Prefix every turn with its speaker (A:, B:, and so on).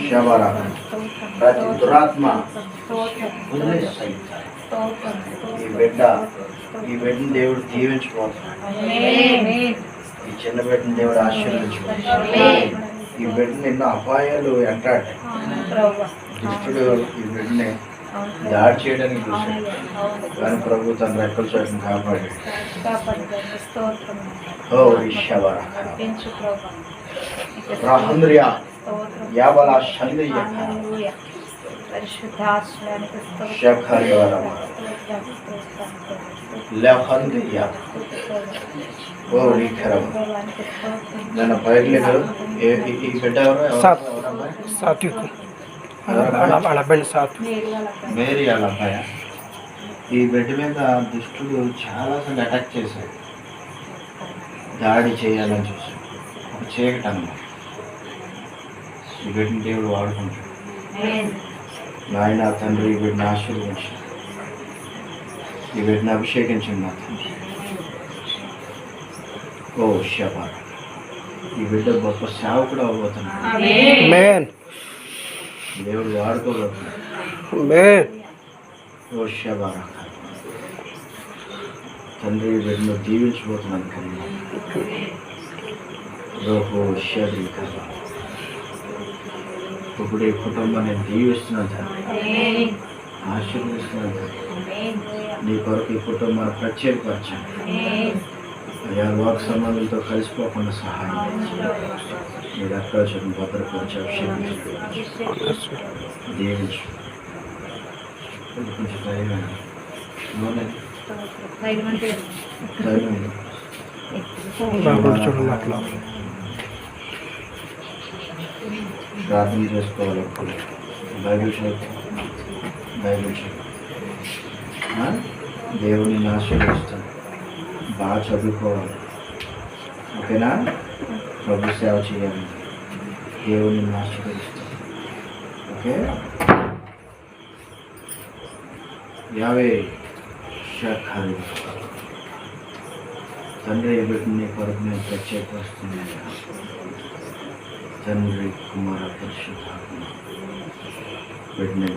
A: శబర ప్రతి దురాత్మ ఈ బిడ్డని దేవుడు దీవించుకోవాలి. ఈ చిన్న బిడ్డని దేవుడు ఆశీర్వదించుకోవాలి. ఈ బిడ్డని ఎన్నో అపాయాలు వెంటాడు. దుష్టుడు ఈ బిడ్డని దాడి చేయడానికి చూశాడు, కానీ ప్రభు తన రెక్కల చోటును కాపాడాడు. ఓ శబర రాహంద్రియా యాబల షంద్రియ ನನ್ನ ಬಯಲಿಗಳು ಈ ಬಿಡ್ಡ మేరీ వాళ్ళ అబ్బాయి. ఈ బిడ్డ మీద దుష్టుడు చాలాసార్లు అటాక్ చేశాడు, దాడి చేయాలని చూశాడు. ఒక చీకటి అన్నమాట. ఈ బిడ్డని దేవుడు వాడుకుంటాడు. నాయన తండ్రి ఈ బిడ్డని ఆశీర్వదించాడు, ఈ బిడ్డని అభిషేకించండి నా తండ్రి. ఓ శబర ఈ బిడ్డ గొప్ప సేవకుడు అవబోతున్నాడు. దేవుడు వాడుకోబోతున్నాడు. ఓ శబర తండ్రి ఈ బిడ్డను దీవించబోతున్నాను కన్నా. ఓహో శబరి కదా ఇప్పుడు ఈ కుటుంబాన్ని దీవిస్తున్నాను తండ్రి, ఆశీర్వదిస్తున్నాను తండ్రి. నీ కొరకు ఈ కుటుంబాన్ని ప్రత్యేకపరచండి. అయ్యా వాక్ సంబంధులతో కలిసిపోకుండా సహాయం నీ రక్తాలను భద్రపరిచి అభిషేకించు, దీవించు. కొంచెం ధైర్యం ప్రార్థన చేసుకోవాలి. బైబిల్ దేవుడిని ఆశీర్వదిస్తాను. బాగా చదువుకోవాలి, ఓకేనా? ప్రభు సేవ చేయాలి, దేవుడిని ఆశీర్వదిస్తాను. ఓకే. యావే శాఖలు తండ్రి బిడ్డని కొరకు నేను ప్రత్యేకపరుస్తున్నాను. తండ్రి కుమార పరిశుద్ధాత్మ బిడ్డని